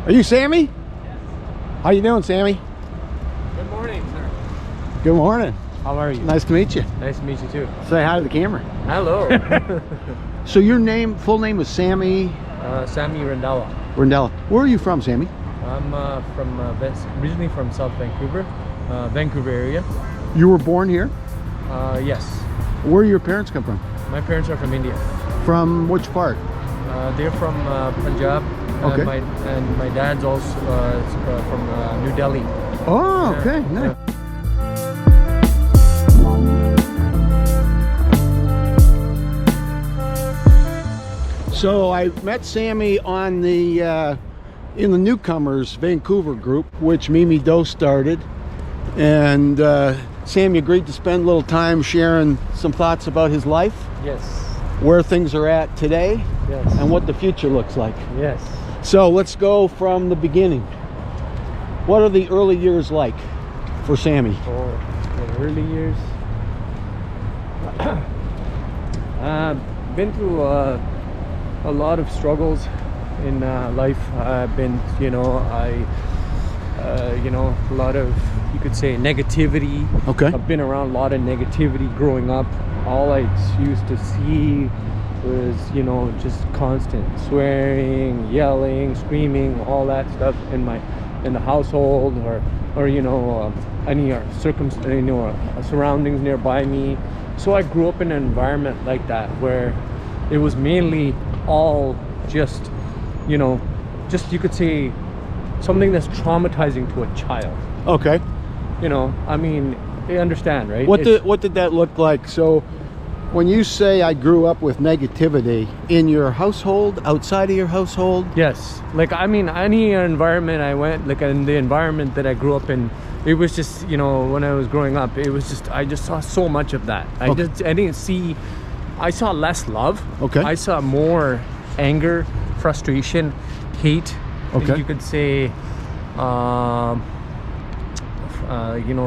Are you Sammy? Yes. How you doing, Sammy? Good morning, sir. Good morning. How are you? Nice to meet you. Nice to meet you too. Say hi to the camera. Hello. So your full name is Sammy? Sammy Rendella. Rendella. Where are you from, Sammy? I'm originally from South Vancouver, Vancouver area. You were born here? Yes. Where do your parents come from? My parents are from India. From which part? They're from Punjab. Okay. And my dad's also from New Delhi. Oh, okay. Nice. So I met Sammy on the in the newcomers Vancouver group, which Mimi Doe started, and Sammy agreed to spend a little time sharing some thoughts about his life. Yes. Where things are at today. Yes. And what the future looks like. Yes. So let's go from the beginning. What are the early years like for Sammy? For the early years, been through a lot of struggles in life. I've been, a lot of, you could say, negativity. Okay. I've been around a lot of negativity growing up. All I used to see was, just constant swearing, yelling, screaming, all that stuff in the household, or any surroundings nearby me. So I grew up in an environment like that where it was mainly all just you could say something that's traumatizing to a child. Okay. I mean, they understand, right? What did that look like? So when you say I grew up with negativity, in your household, outside of your household? Yes. Like, I mean, any environment I went, like in the environment that I grew up in, it was just, when I was growing up, it was just, I just saw so much of that. I saw less love. Okay. I saw more anger, frustration, hate. Okay. You could say,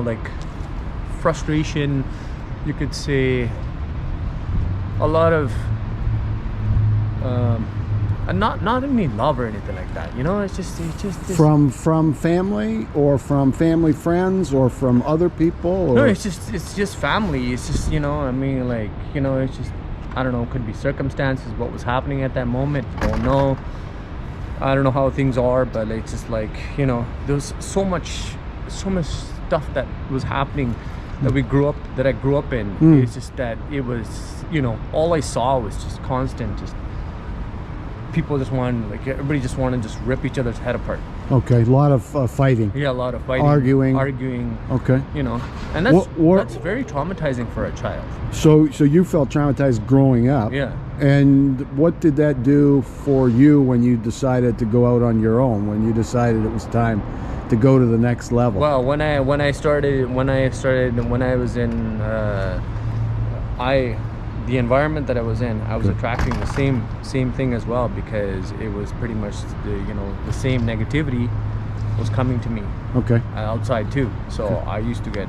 like frustration. You could say a lot of not any love or anything like that. It's just from family, or from family friends, or from other people, or? No, it's just family. It's just it's just, I don't know, could be circumstances, what was happening at that moment. Don't know. I don't know how things are, but it's just like, there was so much stuff that was happening that I grew up in. It's just that it was, all I saw was just constant, just people just wanted, like, everybody just wanted to just rip each other's head apart. Okay, a lot of fighting. Yeah, a lot of fighting. Arguing. Okay. And that's very traumatizing for a child. So you felt traumatized growing up. Yeah. And what did that do for you when you decided to go out on your own, when you decided it was time to go to the next level? Well, when I was in the environment that I was in, I was attracting the same thing as well, because it was pretty much the same negativity was coming to me. Okay. Outside too. So okay. I used to get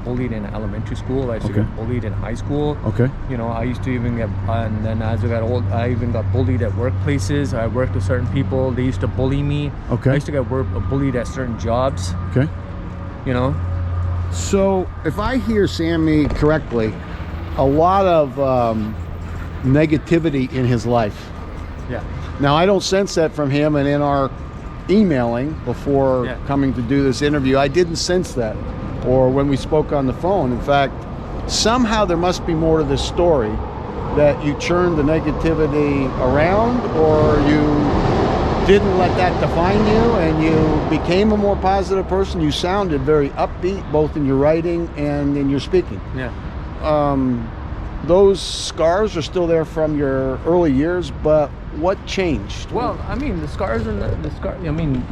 bullied in elementary school. I used to get bullied in high school. Okay. I used to even get, and then as I got old, I even got bullied at workplaces. I worked with certain people. They used to bully me. Okay. I used to get bullied at certain jobs. Okay. So if I hear Sammy correctly, a lot of negativity in his life. Yeah. Now I don't sense that from him, and in our emailing before coming to do this interview, I didn't sense that, or when we spoke on the phone. In fact, somehow there must be more to this story, that you churned the negativity around, or you didn't let that define you and you became a more positive person. You sounded very upbeat, both in your writing and in your speaking. Yeah. Those scars are still there from your early years, but what changed? Well, I mean, the scars and the scar. I mean,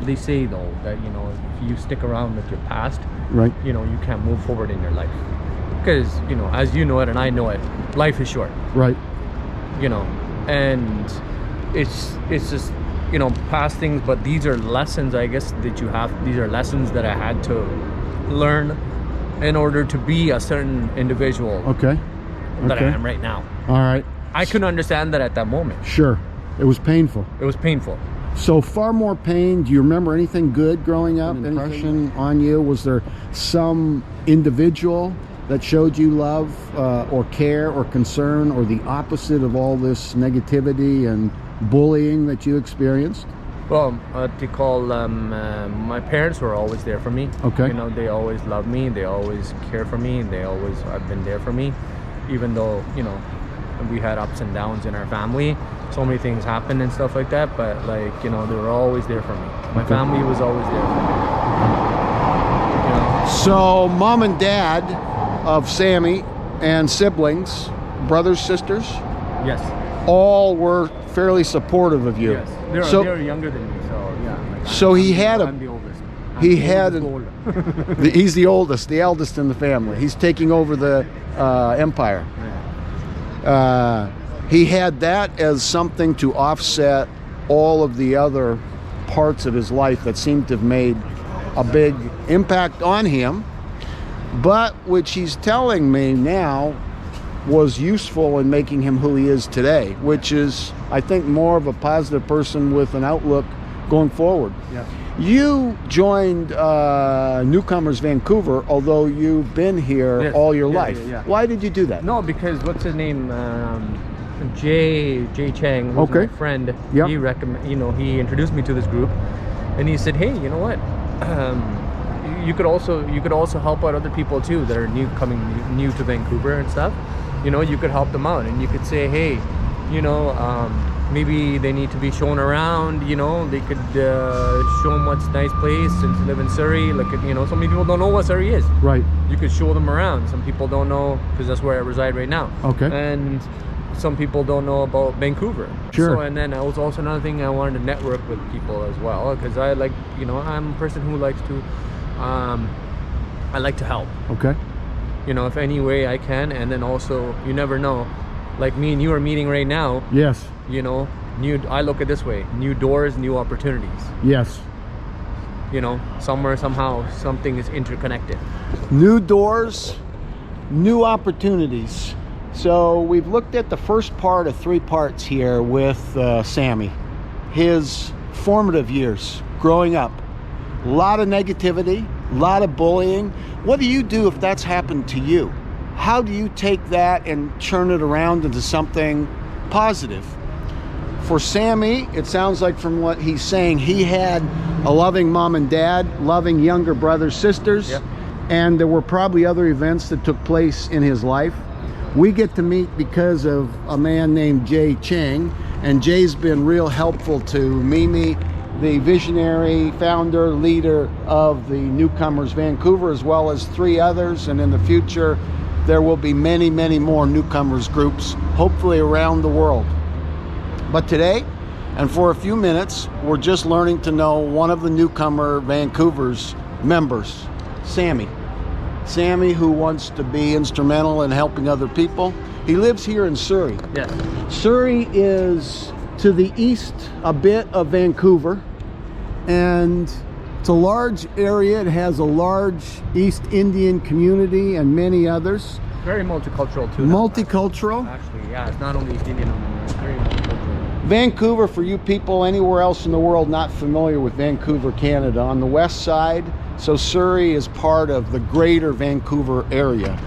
they say though that if you stick around with your past, right? You can't move forward in your life, because as you know it and I know it, life is short, right? And it's just past things, but these are lessons, I guess, that you have. These are lessons that I had to learn in order to be a certain individual that I am right now. All right. I couldn't understand that at that moment. Sure. It was painful. It was painful. So far more pain. Do you remember anything good growing up? Any impression on you? Was there some individual that showed you love or care or concern, or the opposite of all this negativity and bullying that you experienced? Well, what do you call my parents were always there for me. Okay. You know, they always loved me. They always care for me. They always have been there for me, even though, you know, we had ups and downs in our family. So many things happened and stuff like that, but like, you know, they were always there for me. My family was always there for me. You know? So mom and dad of Sammy and siblings, brothers, sisters, Yes. all were fairly supportive of you. Yes. They're younger than me, so yeah. Like, So he had I'm the oldest. he had he's the oldest, the eldest in the family. He's taking over the empire. He had that as something to offset all of the other parts of his life that seemed to have made a big impact on him, but which he's telling me now was useful in making him who he is today, which is, I think, more of a positive person with an outlook going forward. Yeah. You joined Newcomers Vancouver, although you've been here all your life. Yeah. Why did you do that? No, because what's his name? Jay Chang, who's my friend. Yep. He he introduced me to this group, and he said, "Hey, you know what? You could also help out other people too that are coming new to Vancouver and stuff. You know, you could help them out, and you could say, hey, you know, maybe they need to be shown around. You know, they could show them what's a nice place and to live in Surrey. Like, you know, so many people don't know what Surrey is. Right. You could show them around. Some people don't know because that's where I reside right now. Okay. And some people don't know about Vancouver. Sure. So, and then it was also another thing, I wanted to network with people as well, because I like, you know, I'm a person who likes to, I like to help. Okay. You know, if any way I can, and then also, you never know, like me and you are meeting right now. Yes. You know, I look at it this way: new doors, new opportunities. Yes. You know, somewhere, somehow, something is interconnected. New doors, new opportunities. So we've looked at the first part of 3 parts here with Sammy. His formative years, growing up. A lot of negativity, a lot of bullying. What do you do if that's happened to you? How do you take that and turn it around into something positive? For Sammy, it sounds like from what he's saying, he had a loving mom and dad, loving younger brothers, sisters, Yep. and there were probably other events that took place in his life. We get to meet because of a man named Jay Chang, and Jay's been real helpful to Mimi, the visionary founder, leader of the Newcomers Vancouver, as well as 3 others, and in the future there will be many, many more Newcomers groups, hopefully around the world. But today, and for a few minutes, we're just learning to know one of the Newcomer Vancouver's members, Sammy. Sammy, who wants to be instrumental in helping other people. He lives here in Surrey. Yes. Surrey is to the east a bit of Vancouver, and it's a large area. It has a large East Indian community and many others. Very multicultural too. Multicultural. Actually, yeah, it's not only East Indian, it's very multicultural. Vancouver, for you people anywhere else in the world not familiar with Vancouver, Canada, on the west side. So Surrey is part of the greater Vancouver area,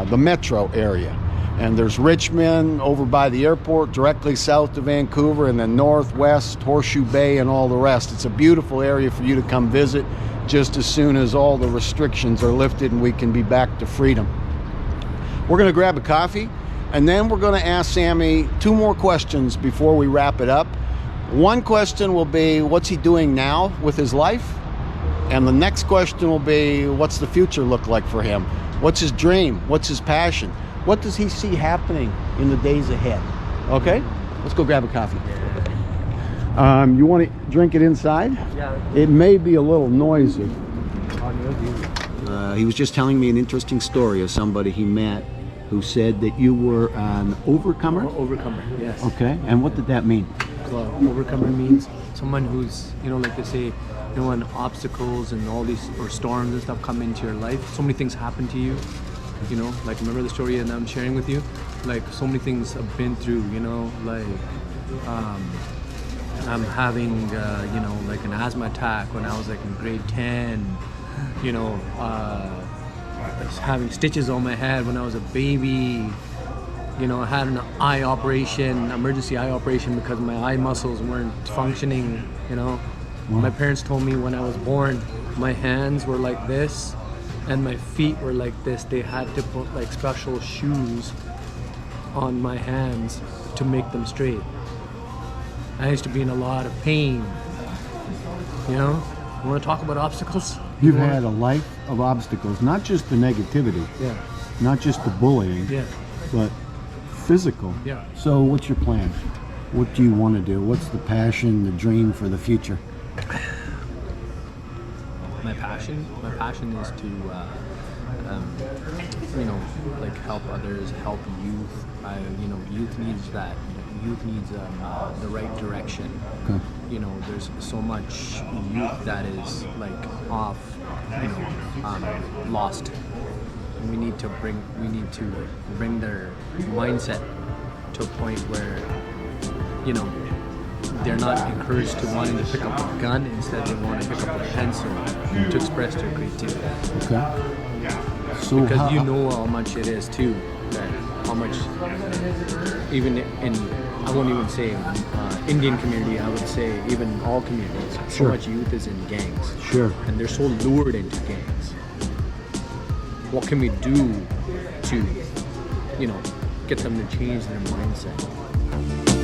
the metro area. And there's Richmond over by the airport, directly south of Vancouver, and then northwest, Horseshoe Bay, and all the rest. It's a beautiful area for you to come visit just as soon as all the restrictions are lifted and we can be back to freedom. We're going to grab a coffee, and then we're going to ask Sammy 2 more questions before we wrap it up. One question will be, what's he doing now with his life? And the next question will be, what's the future look like for him? What's his dream? What's his passion? What does he see happening in the days ahead? Okay, let's go grab a coffee. You want to drink it inside? Yeah. It may be a little noisy. He was just telling me an interesting story of somebody he met who said that you were an overcomer? Overcomer, yes. Okay, and what did that mean? Overcomer means someone who's, you know, like they say, you know, when obstacles and all these, or storms and stuff come into your life, so many things happen to you, you know, like remember the story that I'm sharing with you? Like so many things I've been through, you know, like I'm having, you know, like an asthma attack when I was like in grade 10. You know, I was having stitches on my head when I was a baby. You know, I had an eye operation, emergency eye operation, because my eye muscles weren't functioning, you know. Wow. My parents told me when I was born, my hands were like this and my feet were like this. They had to put like special shoes on my hands to make them straight. I used to be in a lot of pain, you know. You want to talk about obstacles? You've had a life of obstacles, not just the negativity, Yeah. not just the bullying, Yeah. but physical. Yeah. So what's your plan? What do you want to do? What's the passion, the dream for the future? My passion is to, you know, like help others, help youth. You know, youth needs that. Youth needs the right direction. Okay. You know, there's so much youth that is like off, you know, lost. And we need to bring their mindset to a point where, you know, they're not encouraged to wanting to pick up a gun. Instead, they want to pick up a pencil to express their creativity. Okay. So Because you know how much it is too. That how much, even in, I won't even say Indian community, I would say even all communities, so Sure. much youth is in gangs. Sure. And they're so lured into gangs. What can we do to, you know, get them to change their mindset?